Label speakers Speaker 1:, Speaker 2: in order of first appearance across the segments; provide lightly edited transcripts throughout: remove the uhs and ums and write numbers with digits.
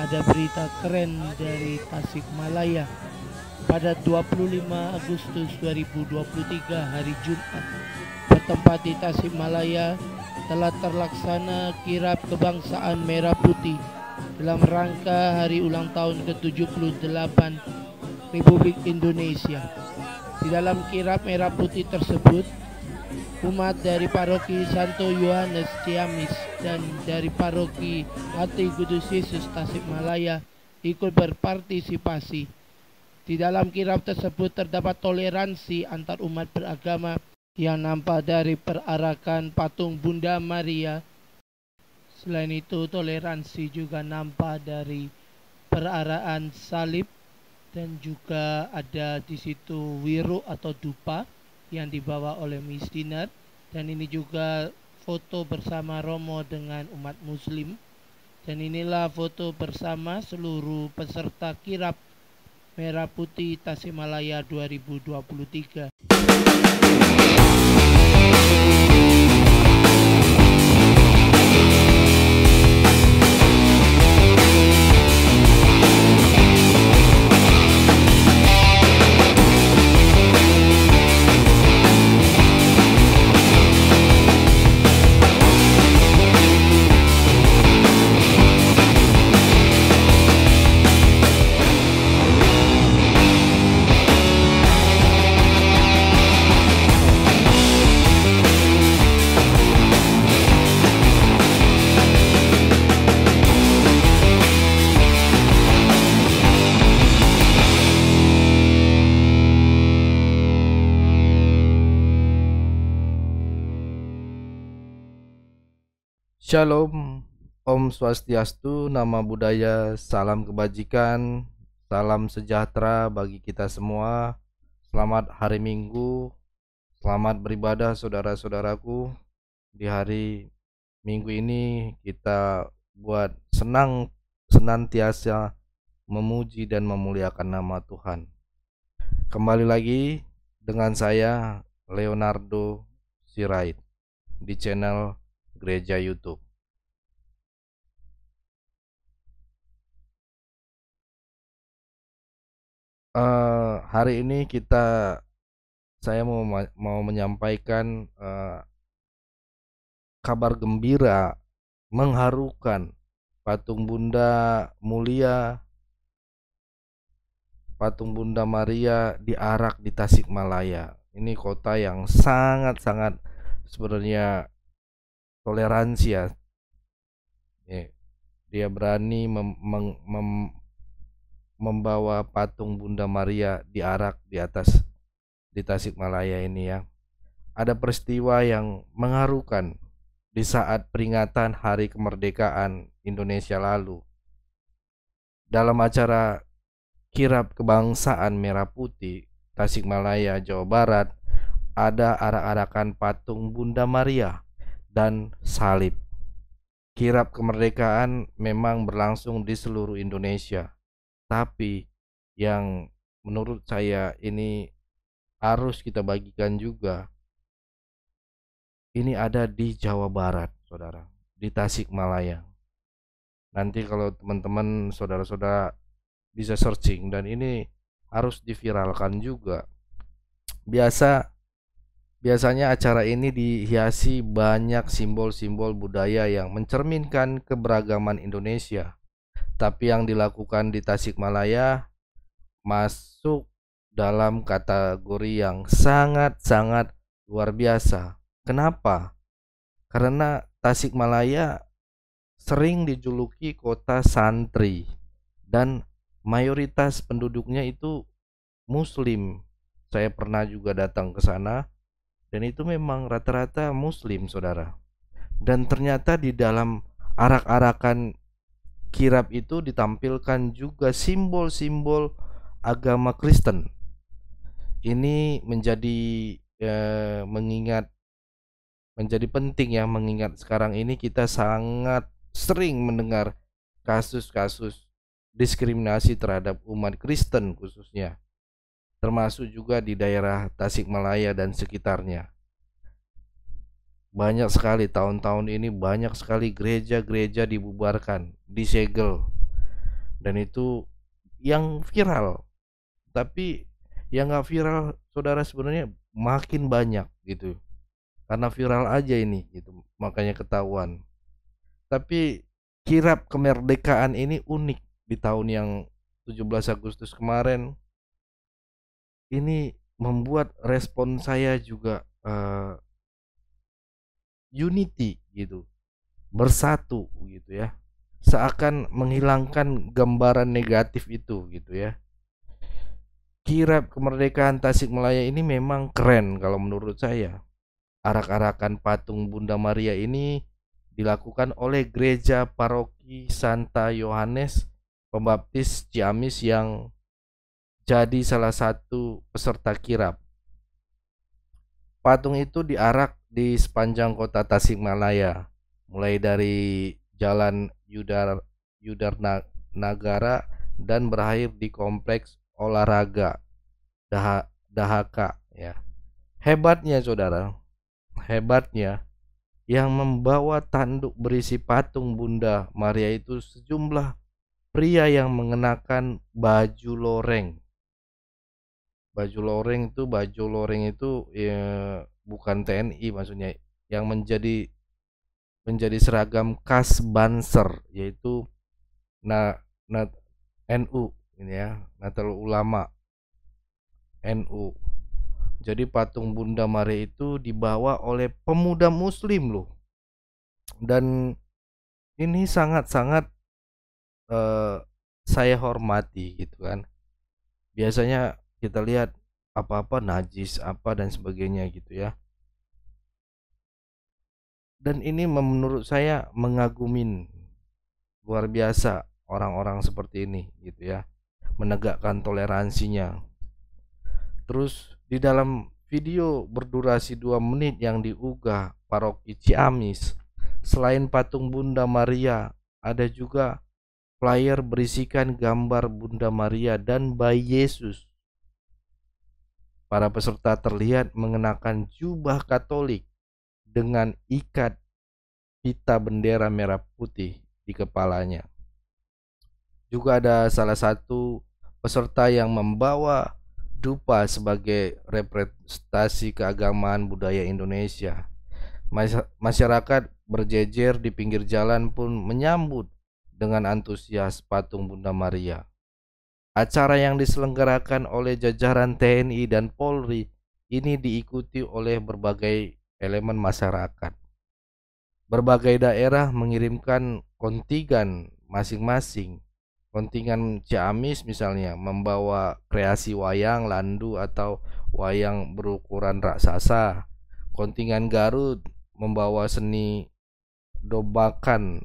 Speaker 1: ada berita keren dari Tasikmalaya. Pada 25 Agustus 2023 hari Jumat, bertempat di Tasikmalaya telah terlaksana kirap kebangsaan Merah Putih dalam rangka hari ulang tahun ke-78 Republik Indonesia. Di dalam kirap Merah Putih tersebut, umat dari paroki Santo Yohanes Ciamis dan dari paroki Hati Kudus Yesus Tasikmalaya ikut berpartisipasi. Di dalam kirap tersebut terdapat toleransi antar umat beragama yang nampak dari perarakan patung Bunda Maria. Selain itu, toleransi juga nampak dari peraraan salib, dan juga ada di situ wiru atau dupa yang dibawa oleh missioner, dan ini juga foto bersama Romo dengan umat muslim. Dan inilah foto bersama seluruh peserta kirap Merah Putih Tasikmalaya 2023.
Speaker 2: Shalom, Om Swastiastu, nama budaya, salam kebajikan, salam sejahtera bagi kita semua. Selamat hari Minggu, selamat beribadah saudara-saudaraku. Di hari Minggu ini kita buat senantiasa memuji dan memuliakan nama Tuhan. Kembali lagi dengan saya Leonardo Sirait di channel Gereja YouTube. Hari ini saya mau menyampaikan kabar gembira mengharukan. Patung Bunda Mulia, Patung Bunda Maria diarak di Tasikmalaya. Ini kota yang sangat sebenarnya toleransi ya. Dia berani membawa patung Bunda Maria diarak di Tasikmalaya ini ya. Ada peristiwa yang mengharukan di saat peringatan Hari Kemerdekaan Indonesia lalu. Dalam acara kirap kebangsaan Merah Putih Tasikmalaya, Jawa Barat, ada arak-arakan patung Bunda Maria dan salib. Kirap kemerdekaan memang berlangsung di seluruh Indonesia, tapi yang menurut saya ini harus kita bagikan juga, ini ada di Jawa Barat, saudara, di Tasikmalaya. Nanti kalau teman-teman saudara-saudara bisa searching, dan ini harus diviralkan juga. Biasanya acara ini dihiasi banyak simbol-simbol budaya yang mencerminkan keberagaman Indonesia. Tapi yang dilakukan di Tasikmalaya masuk dalam kategori yang sangat luar biasa. Kenapa? Karena Tasikmalaya sering dijuluki kota santri dan mayoritas penduduknya itu muslim. Saya pernah juga datang ke sana dan itu memang rata-rata muslim, saudara. Dan ternyata di dalam arak-arakan kirap itu ditampilkan juga simbol-simbol agama Kristen. Ini menjadi menjadi penting ya, mengingat sekarang ini kita sangat sering mendengar kasus-kasus diskriminasi terhadap umat Kristen khususnya, termasuk juga di daerah Tasikmalaya dan sekitarnya. Banyak sekali tahun-tahun ini, banyak sekali gereja-gereja dibubarkan, disegel. dan itu yang viral. Tapi yang nggak viral, saudara, sebenarnya makin banyak gitu, karena viral aja ini gitu, makanya ketahuan. Tapi kirap kemerdekaan ini unik di tahun yang 17 Agustus kemarin. Ini membuat respon saya juga unity gitu, bersatu gitu ya. Seakan menghilangkan gambaran negatif itu gitu ya. Kirap kemerdekaan Tasikmalaya ini memang keren kalau menurut saya. Arak-arakan patung Bunda Maria ini dilakukan oleh Gereja Paroki Santa Yohanes Pembaptis Ciamis yang jadi salah satu peserta kirap. Patung itu diarak di sepanjang kota Tasikmalaya, mulai dari Jalan Yudar Nagara dan berakhir di kompleks olahraga Dahaka ya. Hebatnya saudara, hebatnya yang membawa tanduk berisi patung Bunda Maria itu sejumlah pria yang mengenakan baju loreng. Baju loreng itu ya, bukan TNI maksudnya, yang menjadi seragam khas Banser, yaitu na, na NU ini ya, Nahdlatul Ulama NU. Jadi patung Bunda Maria itu dibawa oleh pemuda muslim loh. Dan ini sangat-sangat saya hormati gitu kan. Biasanya kita lihat apa-apa najis apa dan sebagainya gitu ya. Dan ini menurut saya mengagumin, luar biasa orang-orang seperti ini gitu ya, menegakkan toleransinya. Terus di dalam video berdurasi 2 menit yang diunggah Paroki Ciamis, selain patung Bunda Maria, ada juga flyer berisikan gambar Bunda Maria dan bayi Yesus. Para peserta terlihat mengenakan jubah Katolik dengan ikat pita bendera merah putih di kepalanya. Juga ada salah satu peserta yang membawa dupa sebagai representasi keagamaan budaya Indonesia. Masyarakat berjejer di pinggir jalan pun menyambut dengan antusias patung Bunda Maria. Acara yang diselenggarakan oleh jajaran TNI dan Polri ini diikuti oleh berbagai elemen masyarakat. Berbagai daerah mengirimkan kontingen masing-masing. Kontingen Ciamis misalnya membawa kreasi wayang landu atau wayang berukuran raksasa. Kontingen Garut membawa seni dombakan,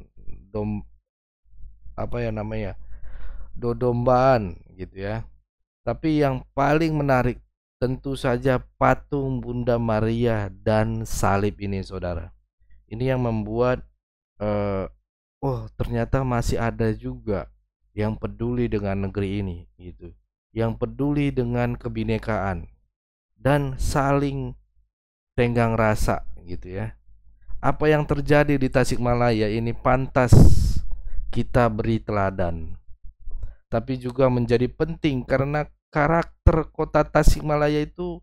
Speaker 2: dodombaan gitu ya. Tapi yang paling menarik tentu saja patung Bunda Maria dan salib ini saudara. Ini yang membuat ternyata masih ada juga yang peduli dengan negeri ini gitu, yang peduli dengan kebinekaan dan saling tenggang rasa gitu ya. Apa yang terjadi di Tasikmalaya ini pantas kita beri teladan, tapi juga menjadi penting karena karakter kota Tasikmalaya itu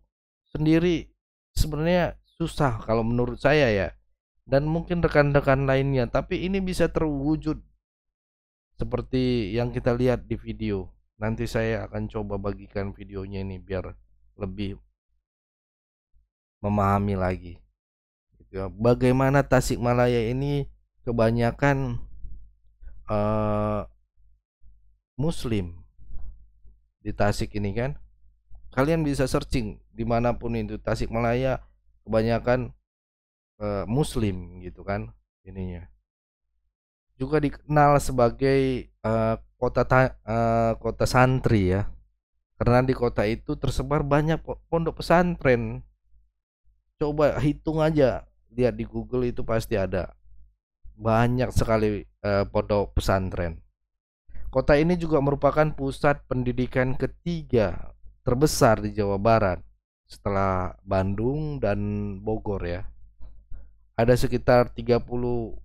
Speaker 2: sendiri sebenarnya susah kalau menurut saya ya, dan mungkin rekan-rekan lainnya, tapi ini bisa terwujud seperti yang kita lihat di video. Nanti saya akan coba bagikan videonya ini biar lebih memahami lagi gitu ya. Bagaimana Tasikmalaya ini kebanyakan Muslim di Tasik ini kan. Kalian bisa searching dimanapun itu, Tasikmalaya kebanyakan Muslim gitu kan ininya. Juga dikenal sebagai kota santri ya, karena di kota itu tersebar banyak pondok pesantren. Coba hitung aja, lihat di Google itu pasti ada banyak sekali pondok pesantren. Kota ini juga merupakan pusat pendidikan ketiga terbesar di Jawa Barat setelah Bandung dan Bogor ya. Ada sekitar 30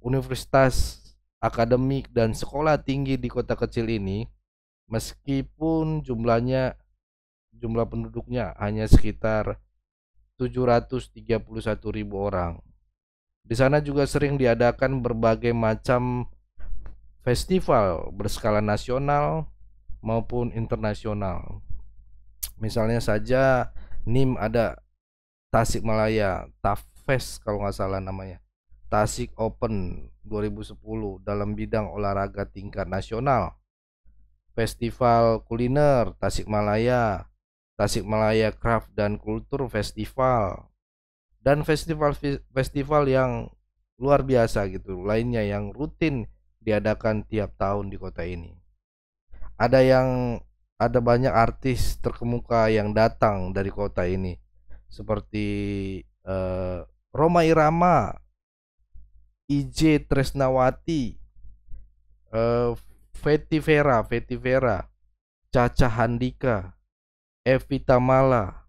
Speaker 2: universitas, akademik dan sekolah tinggi di kota kecil ini. meskipun jumlah penduduknya hanya sekitar 731.000 orang. Di sana juga sering diadakan berbagai macam festival berskala nasional maupun internasional. Misalnya saja NIM ada Tasikmalaya TAFest kalau nggak salah namanya, Tasik Open 2010 dalam bidang olahraga tingkat nasional. Festival kuliner Tasikmalaya, Tasikmalaya Craft dan Kultur Festival, dan festival-festival yang luar biasa gitu lainnya yang rutin diadakan tiap tahun di kota ini. Ada banyak artis terkemuka yang datang dari kota ini seperti Rhoma Irama, IJ Tresnawati, Fetty Vera, Caca Handika, Evi Tamala,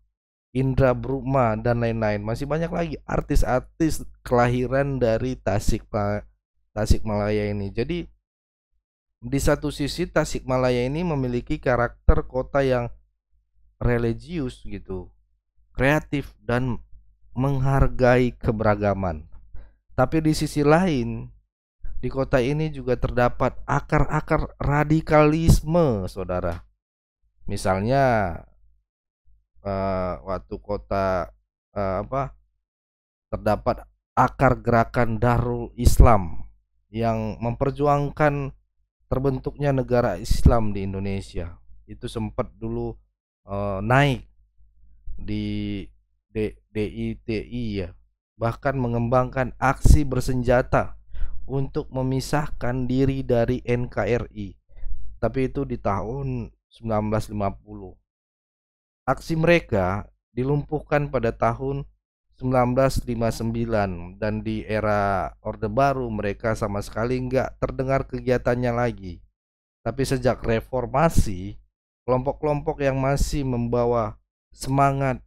Speaker 2: Indra Bruma, dan lain-lain. Masih banyak lagi artis-artis kelahiran dari Tasikmalaya ini. Jadi di satu sisi Tasikmalaya ini memiliki karakter kota yang religius gitu, kreatif dan menghargai keberagaman. Tapi di sisi lain, di kota ini juga terdapat akar-akar radikalisme, saudara. Misalnya waktu kota terdapat akar gerakan Darul Islam yang memperjuangkan terbentuknya negara Islam di Indonesia. Itu sempat dulu naik di DITI ya, bahkan mengembangkan aksi bersenjata untuk memisahkan diri dari NKRI. Tapi itu di tahun 1950. Aksi mereka dilumpuhkan pada tahun 1959 dan di era Orde Baru mereka sama sekali nggak terdengar kegiatannya lagi. Tapi sejak reformasi, kelompok-kelompok yang masih membawa semangat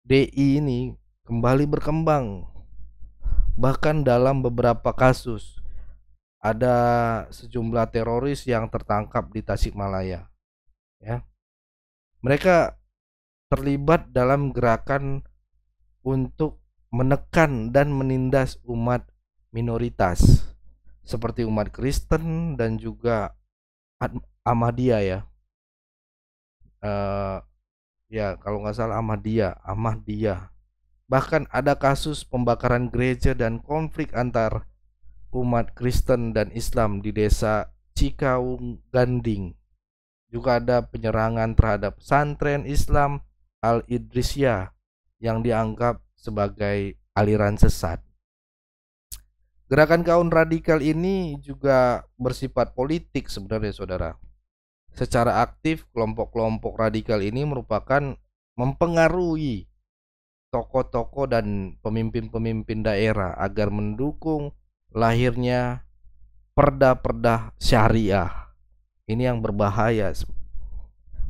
Speaker 2: DI ini kembali berkembang. Bahkan dalam beberapa kasus ada sejumlah teroris yang tertangkap di Tasikmalaya ya. Mereka terlibat dalam gerakan untuk menekan dan menindas umat minoritas seperti umat Kristen dan juga Ahmadiyah ya. Ya kalau nggak salah Ahmadiyah. Bahkan ada kasus pembakaran gereja dan konflik antar umat Kristen dan Islam di desa Cikaung Ganding. Juga ada penyerangan terhadap pesantren Islam Al-Idrisiyah yang dianggap sebagai aliran sesat. Gerakan kaum radikal ini juga bersifat politik sebenarnya, saudara. Secara aktif, kelompok-kelompok radikal ini merupakan mempengaruhi tokoh-tokoh dan pemimpin-pemimpin daerah agar mendukung lahirnya perda-perda syariah. Ini yang berbahaya.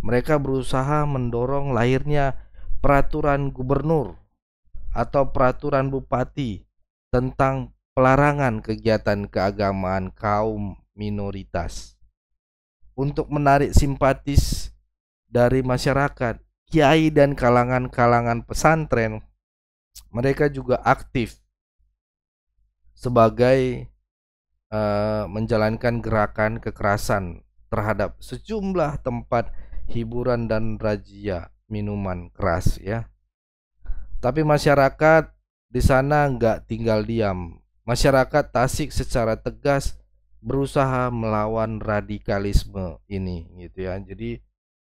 Speaker 2: Mereka berusaha mendorong lahirnya peraturan gubernur atau peraturan bupati tentang pelarangan kegiatan keagamaan kaum minoritas. Untuk menarik simpatis dari masyarakat, kiai dan kalangan-kalangan pesantren, mereka juga aktif sebagai menjalankan gerakan kekerasan terhadap sejumlah tempat hiburan dan razia minuman keras ya. Tapi masyarakat di sana nggak tinggal diam. Masyarakat Tasik secara tegas berusaha melawan radikalisme ini gitu ya. Jadi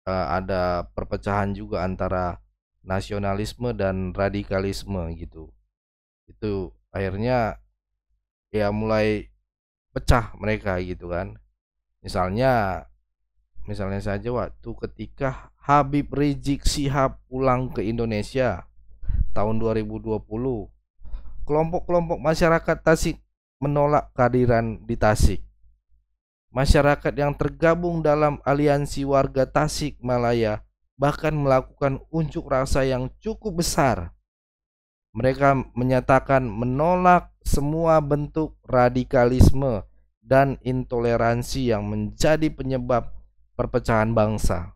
Speaker 2: ada perpecahan juga antara nasionalisme dan radikalisme gitu. Itu akhirnya ya mulai pecah mereka gitu kan. Misalnya saja waktu ketika Habib Rizik Syihab pulang ke Indonesia tahun 2020, kelompok-kelompok masyarakat Tasik menolak kehadiran di Tasik. Masyarakat yang tergabung dalam aliansi warga Tasikmalaya bahkan melakukan unjuk rasa yang cukup besar. Mereka menyatakan menolak semua bentuk radikalisme dan intoleransi yang menjadi penyebab perpecahan bangsa.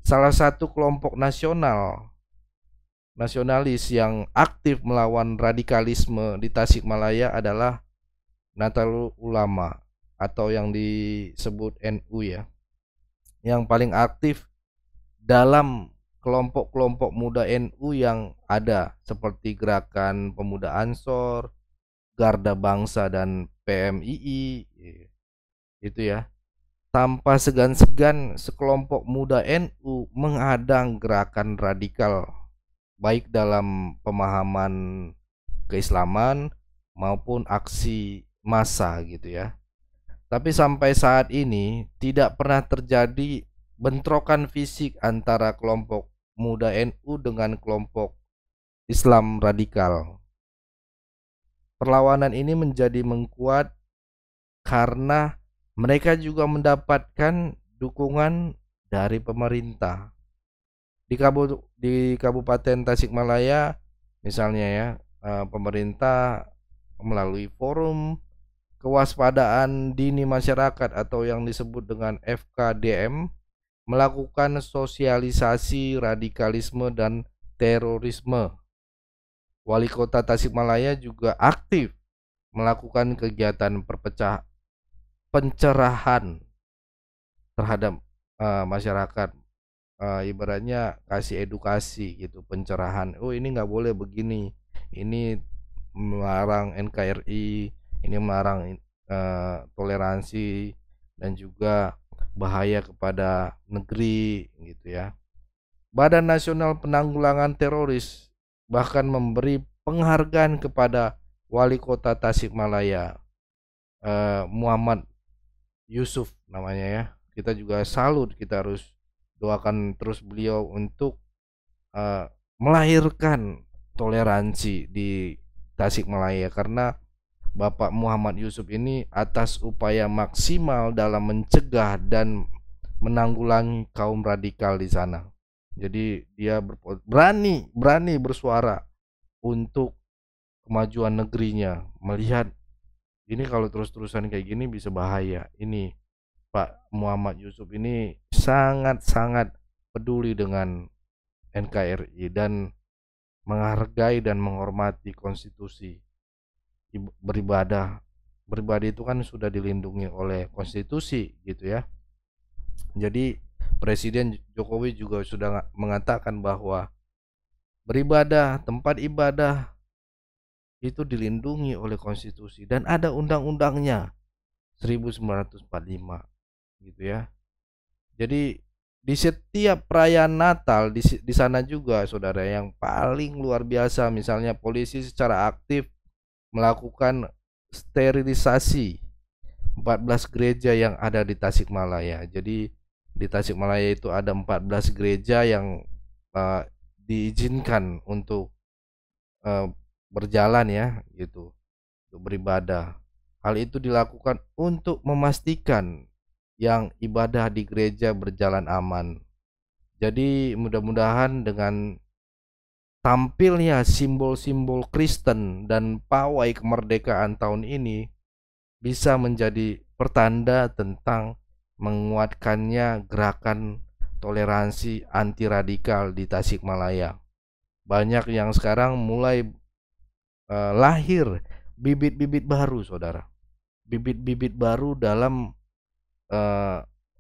Speaker 2: Salah satu kelompok nasionalis yang aktif melawan radikalisme di Tasikmalaya adalah Nahdlatul Ulama atau yang disebut NU ya. Yang paling aktif dalam kelompok-kelompok muda NU yang ada seperti Gerakan Pemuda Ansor, Garda Bangsa dan PMII itu ya. Tanpa segan-segan sekelompok muda NU menghadang gerakan radikal baik dalam pemahaman keislaman maupun aksi massa gitu ya. Tapi sampai saat ini tidak pernah terjadi bentrokan fisik antara kelompok muda NU dengan kelompok Islam radikal. Perlawanan ini menjadi menguat karena mereka juga mendapatkan dukungan dari pemerintah. Di Kabupaten Tasikmalaya misalnya ya, pemerintah melalui forum kewaspadaan dini masyarakat atau yang disebut dengan FKDM melakukan sosialisasi radikalisme dan terorisme. Wali Kota Tasikmalaya juga aktif melakukan kegiatan pencerahan terhadap masyarakat, ibaratnya kasih edukasi gitu, pencerahan. Oh ini nggak boleh begini, ini melarang NKRI, ini melarang toleransi dan juga bahaya kepada negeri gitu ya. Badan Nasional Penanggulangan Teroris bahkan memberi penghargaan kepada Wali Kota Tasikmalaya, Muhammad Yusuf namanya ya. Kita juga salut, kita harus doakan terus beliau untuk melahirkan toleransi di Tasikmalaya, karena Bapak Muhammad Yusuf ini atas upaya maksimal dalam mencegah dan menanggulangi kaum radikal di sana. Jadi dia berani bersuara untuk kemajuan negerinya, melihat ini kalau terus-terusan kayak gini bisa bahaya. Ini Pak Muhammad Yusuf ini sangat-sangat peduli dengan NKRI dan menghargai dan menghormati konstitusi. Beribadah itu kan sudah dilindungi oleh konstitusi gitu ya. Jadi Presiden Jokowi juga sudah mengatakan bahwa tempat ibadah itu dilindungi oleh konstitusi dan ada undang-undangnya 1945 gitu ya. Jadi di setiap perayaan Natal di sana juga saudara, yang paling luar biasa misalnya polisi secara aktif melakukan sterilisasi 14 gereja yang ada di Tasikmalaya. Jadi di Tasikmalaya itu ada 14 gereja yang diizinkan untuk berjalan ya gitu, untuk beribadah. Hal itu dilakukan untuk memastikan yang ibadah di gereja berjalan aman. Jadi mudah-mudahan dengan tampilnya simbol-simbol Kristen dan pawai kemerdekaan tahun ini bisa menjadi pertanda tentang menguatkannya gerakan toleransi anti radikal di Tasikmalaya. Banyak yang sekarang mulai lahir bibit-bibit baru saudara, bibit-bibit baru dalam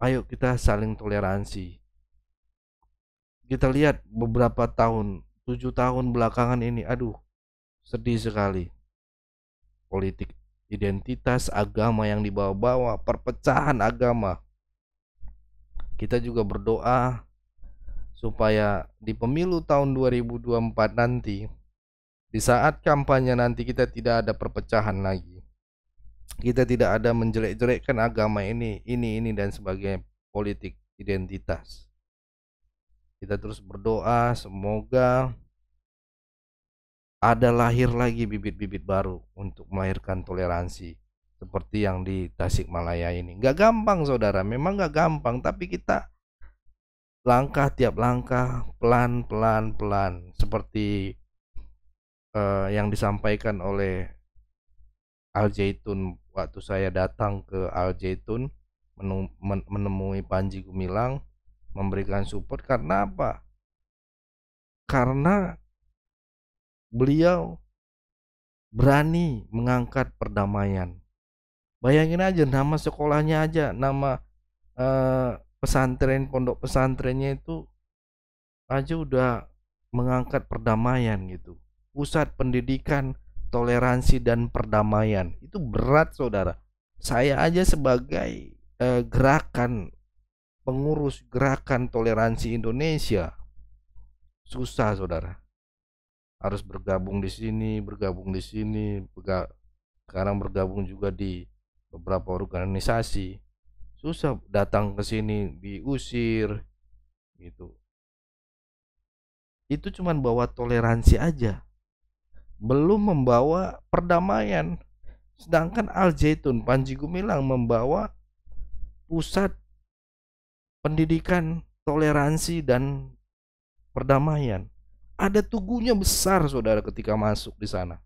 Speaker 2: ayo kita saling toleransi. Kita lihat beberapa tahun, 7 tahun belakangan ini, aduh sedih sekali. Politik identitas agama yang dibawa-bawa, perpecahan agama. Kita juga berdoa supaya di pemilu tahun 2024 nanti, di saat kampanye nanti, kita tidak ada perpecahan lagi. Kita tidak ada menjelek-jelekkan agama ini dan sebagainya, politik identitas. Kita terus berdoa semoga ada lahir lagi bibit-bibit baru untuk melahirkan toleransi seperti yang di Tasikmalaya ini. Gak gampang saudara, memang gak gampang, tapi kita tiap langkah pelan seperti yang disampaikan oleh Al Zaitun waktu saya datang ke Al Zaitun menemui Panji Gumilang, memberikan support. Karena apa? Karena beliau berani mengangkat perdamaian. Bayangin aja, nama sekolahnya aja, nama pesantren, pondok pesantrennya itu aja udah mengangkat perdamaian gitu. Pusat Pendidikan Toleransi dan Perdamaian. Itu berat, saudara. Saya aja sebagai gerakan pengurus gerakan toleransi Indonesia susah, saudara. Harus bergabung di sini, sekarang bergabung juga di beberapa organisasi. Susah, datang ke sini diusir gitu. Itu cuman bawa toleransi aja, belum membawa perdamaian. Sedangkan Al Zaitun, Panji Gumilang membawa Pusat Pendidikan Toleransi dan Perdamaian. Ada tugunya besar, saudara, ketika masuk di sana.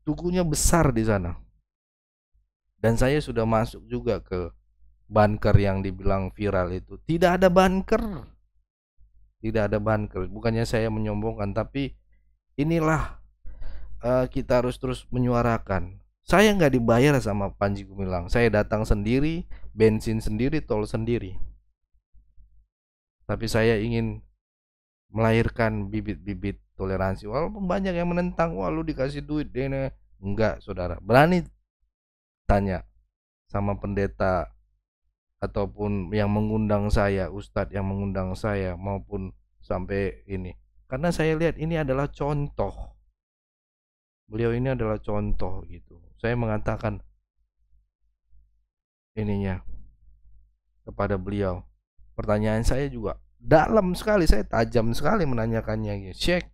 Speaker 2: Tugunya besar di sana. Dan saya sudah masuk juga ke bunker yang dibilang viral itu. Tidak ada bunker. Tidak ada bunker. Bukannya saya menyombongkan, tapi inilah kita harus terus menyuarakan. Saya nggak dibayar sama Panji Gumilang. Saya datang sendiri, bensin sendiri, tol sendiri. Tapi saya ingin melahirkan bibit-bibit toleransi. Walaupun banyak yang menentang, wah lu dikasih duit deh. Enggak, saudara. Berani tanya sama pendeta ataupun yang mengundang saya, ustadz yang mengundang saya, maupun sampai ini. Karena saya lihat ini adalah contoh. Beliau ini adalah contoh gitu. Saya mengatakan ininya kepada beliau. Pertanyaan saya juga dalam sekali, saya tajam sekali menanyakannya. Syekh,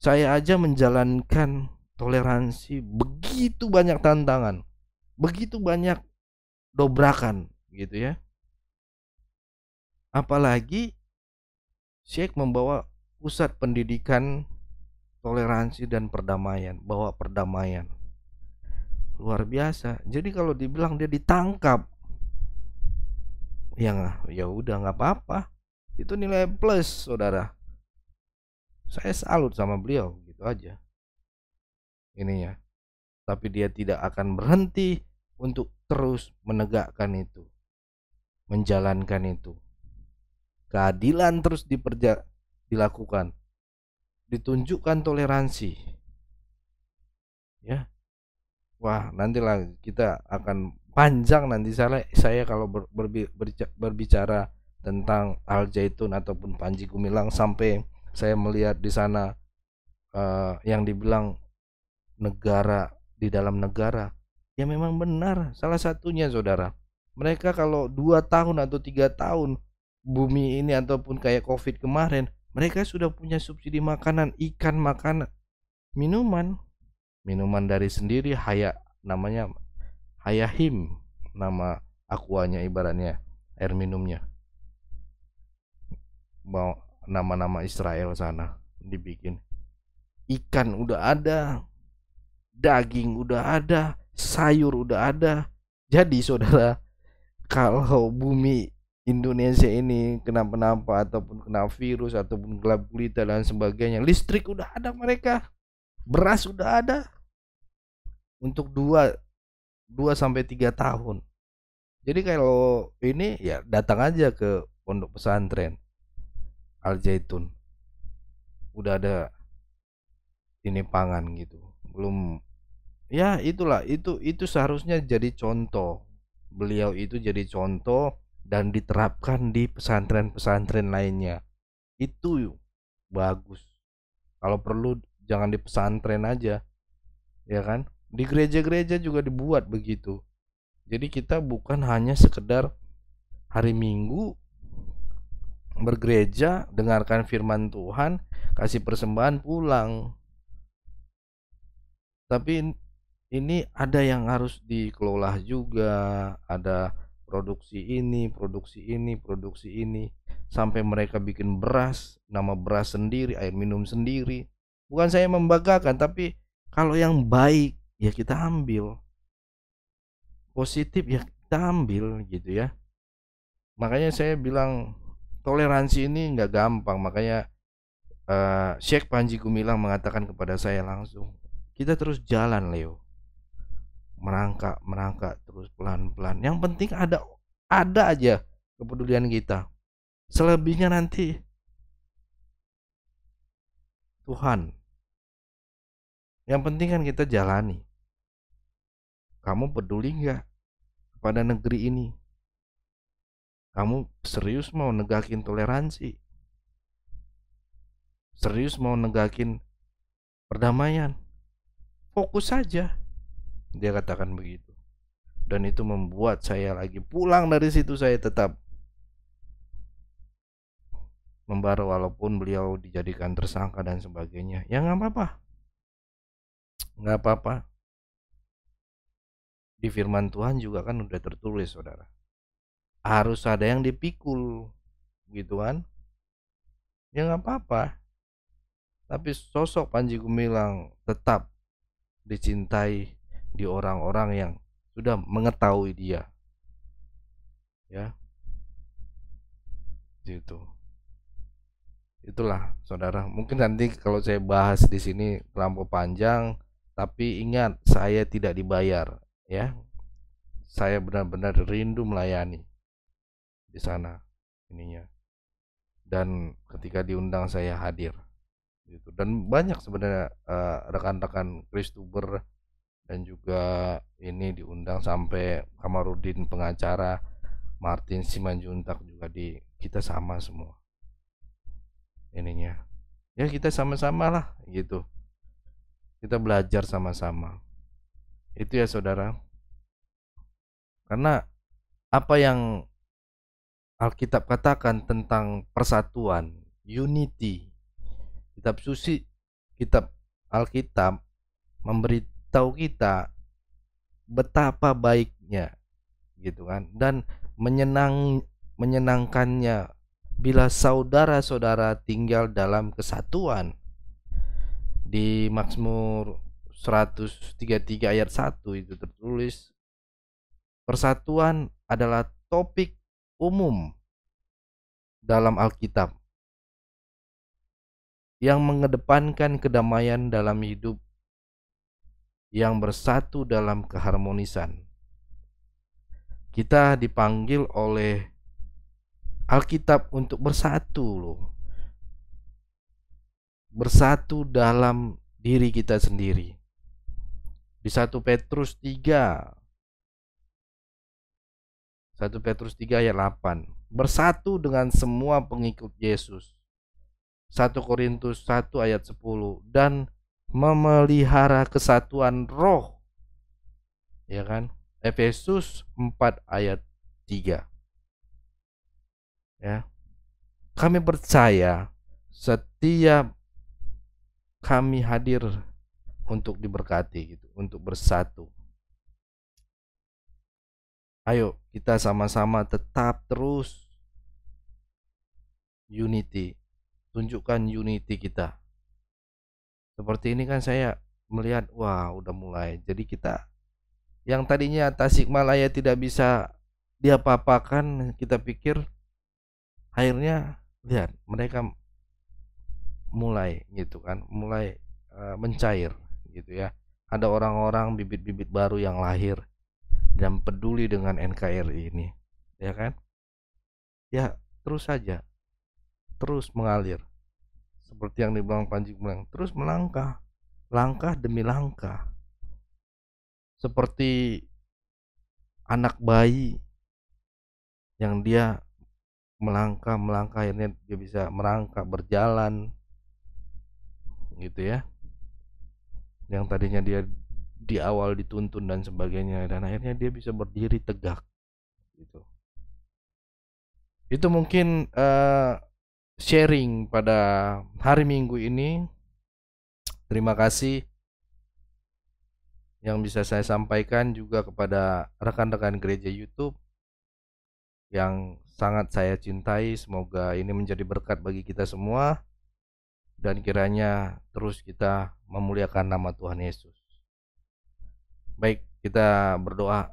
Speaker 2: saya aja menjalankan toleransi, begitu banyak tantangan, begitu banyak dobrakan gitu ya. Apalagi Syekh membawa Pusat Pendidikan Toleransi dan Perdamaian, bawa perdamaian. Luar biasa. Jadi kalau dibilang dia ditangkap, ya udah nggak apa-apa. Itu nilai plus, saudara. Saya salut sama beliau, gitu aja. Ininya. Tapi dia tidak akan berhenti untuk terus menegakkan itu, menjalankan itu. Keadilan terus dilakukan, ditunjukkan toleransi. Ya, wah nantilah kita akan panjang nanti saya kalau berbicara tentang Al Zaitun ataupun Panji Gumilang, sampai saya melihat di sana yang dibilang negara di dalam negara. Ya memang benar, salah satunya, saudara. Mereka kalau 2 tahun atau 3 tahun bumi ini ataupun kayak COVID kemarin, mereka sudah punya subsidi makanan, ikan, makanan, minuman dari sendiri. Namanya Hayahim, nama aquanya, ibaratnya air minumnya. Mau nama-nama Israel sana dibikin. Ikan udah ada, daging udah ada, sayur udah ada. Jadi saudara, kalau bumi Indonesia ini kenapa-napa ataupun kena virus ataupun gelap gulita dan sebagainya, listrik udah ada mereka, beras udah ada untuk 2 sampai 3 tahun. Jadi kalau ini ya datang aja ke pondok pesantren Al Zaitun, udah ada ini pangan gitu. Belum, ya itulah, itu seharusnya jadi contoh. Beliau itu jadi contoh dan diterapkan di pesantren-pesantren lainnya. Itu bagus. Kalau perlu jangan di pesantren aja, ya kan? Di gereja-gereja juga dibuat begitu. Jadi kita bukan hanya sekedar hari Minggu bergereja, dengarkan firman Tuhan, kasih persembahan, pulang. Tapi ini ada yang harus dikelola juga, ada produksi ini, sampai mereka bikin beras, nama beras sendiri, air minum sendiri. Bukan saya membanggakan, tapi kalau yang baik ya kita ambil, positif ya kita ambil gitu ya. Makanya saya bilang toleransi ini nggak gampang. Makanya Syekh Panji Gumilang mengatakan kepada saya langsung, kita terus jalan Leo, merangkak terus pelan-pelan. Yang penting ada aja kepedulian kita. Selebihnya nanti Tuhan. Yang penting kan kita jalani. Kamu peduli nggak kepada negeri ini? Kamu serius mau negakin toleransi? Serius mau negakin perdamaian? Fokus saja. Dia katakan begitu. Dan itu membuat saya lagi pulang dari situ, saya tetap membara walaupun beliau dijadikan tersangka dan sebagainya. Ya nggak apa-apa. Nggak apa-apa. Di firman Tuhan juga kan udah tertulis, saudara. Harus ada yang dipikul, gitu kan? Ya nggak apa-apa. Tapi sosok Panji Gumilang tetap dicintai di orang-orang yang sudah mengetahui dia. Ya. Gitu. Itulah, saudara. Mungkin nanti kalau saya bahas di sini terlampau panjang, tapi ingat saya tidak dibayar, ya. Saya benar-benar rindu melayani di sana ininya. Dan ketika diundang saya hadir. Gitu. Dan banyak sebenarnya rekan-rekan Kristuber dan juga ini diundang, sampai Kamarudin pengacara, Martin Simanjuntak juga kita sama semua ininya. Ya kita sama-sama lah gitu. Kita belajar sama-sama. Itu ya saudara. Karena apa yang Alkitab katakan tentang persatuan, unity. Kitab suci, kitab Alkitab memberitahu kita betapa baiknya gitu kan, dan menyenangkannya bila saudara-saudara tinggal dalam kesatuan. Di Mazmur 133 ayat 1 itu tertulis, persatuan adalah topik umum dalam Alkitab yang mengedepankan kedamaian dalam hidup yang bersatu dalam keharmonisan. Kita dipanggil oleh Alkitab untuk bersatu loh. Bersatu dalam diri kita sendiri. Di 1 Petrus 3 ayat 8, bersatu dengan semua pengikut Yesus. 1 Korintus 1 ayat 10, dan memelihara kesatuan roh. Ya kan? Efesus 4 ayat 3. Ya. Kami percaya setiap kami hadir untuk diberkati gitu, untuk bersatu. Ayo kita sama-sama tetap terus unity. Tunjukkan unity kita. Seperti ini kan saya melihat, wah udah mulai. Jadi kita yang tadinya Tasikmalaya tidak bisa diapa-apakan, kita pikir akhirnya lihat mereka mulai gitu kan, mulai mencair gitu ya. Ada orang-orang bibit-bibit baru yang lahir dan peduli dengan NKRI ini, ya kan? Ya terus saja, terus mengalir. Seperti yang dibilang Panji Gumilang, terus melangkah, langkah demi langkah. Seperti anak bayi yang dia melangkah akhirnya dia bisa merangkak, berjalan gitu ya. Yang tadinya dia di awal dituntun dan sebagainya, dan akhirnya dia bisa berdiri tegak gitu. Itu mungkin sharing pada hari Minggu ini. Terima kasih yang bisa saya sampaikan juga kepada rekan-rekan gereja YouTube yang sangat saya cintai. Semoga ini menjadi berkat bagi kita semua, dan kiranya terus kita memuliakan nama Tuhan Yesus. Baik, kita berdoa.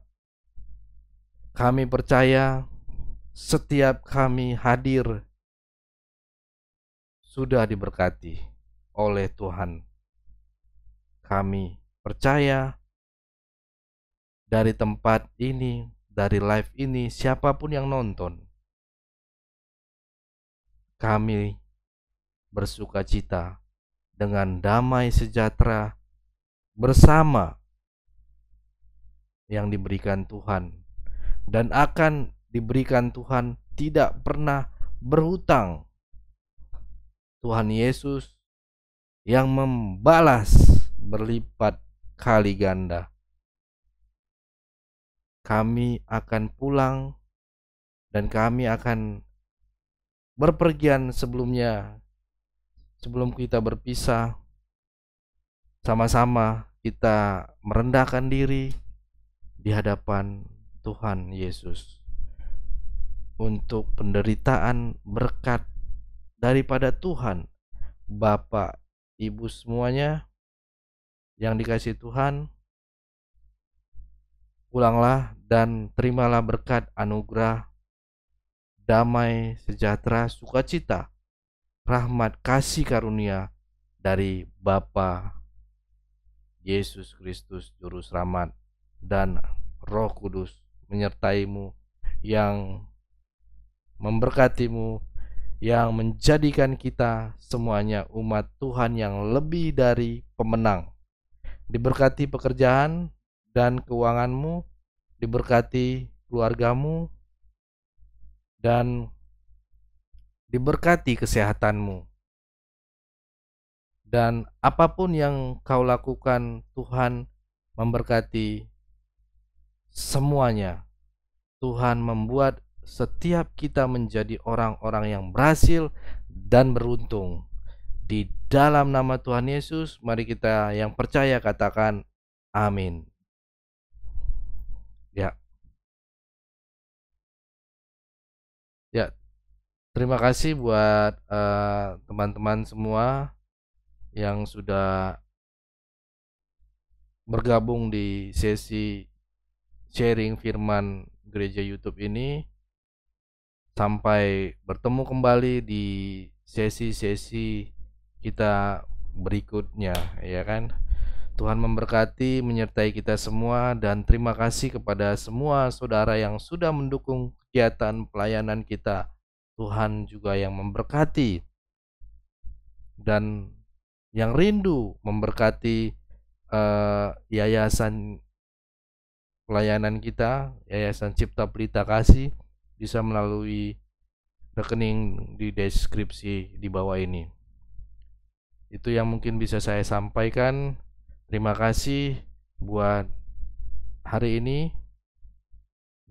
Speaker 2: Kami percaya setiap kami hadir sudah diberkati oleh Tuhan. Kami percaya dari tempat ini, dari live ini, siapapun yang nonton, kami bersuka cita dengan damai sejahtera bersama yang diberikan Tuhan dan akan diberikan Tuhan, tidak pernah berhutang. Tuhan Yesus yang membalas berlipat kali ganda. Kami akan pulang dan kami akan berpergian sebelum kita berpisah. Sama-sama kita merendahkan diri di hadapan Tuhan Yesus untuk penderitaan berkat daripada Tuhan. Bapak, Ibu semuanya yang dikasihi Tuhan, pulanglah dan terimalah berkat anugerah, damai, sejahtera, sukacita, rahmat, kasih karunia dari Bapa Yesus Kristus Juru Selamat dan Roh Kudus menyertaimu, yang memberkatimu, yang menjadikan kita semuanya umat Tuhan yang lebih dari pemenang. Diberkati pekerjaan dan keuanganmu, diberkati keluargamu, dan diberkati kesehatanmu. Dan apapun yang kau lakukan, Tuhan memberkati semuanya. Tuhan membuat setiap kita menjadi orang-orang yang berhasil dan beruntung. Di dalam nama Tuhan Yesus, mari kita yang percaya katakan amin. Ya, terima kasih buat teman-teman semua yang sudah bergabung di sesi sharing firman gereja YouTube ini. Sampai bertemu kembali di sesi-sesi kita berikutnya, ya kan? Tuhan memberkati, menyertai kita semua, dan terima kasih kepada semua saudara yang sudah mendukung kegiatan pelayanan kita. Tuhan juga yang memberkati dan yang rindu memberkati yayasan pelayanan kita, Yayasan Cipta Pelita Kasih, bisa melalui rekening di deskripsi di bawah ini. Itu yang mungkin bisa saya sampaikan. Terima kasih buat hari ini.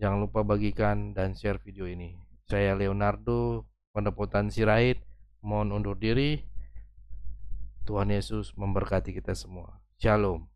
Speaker 2: Jangan lupa bagikan dan share video ini. Saya Leonardo Pendepotan Sirait, mohon undur diri. Tuhan Yesus memberkati kita semua. Shalom.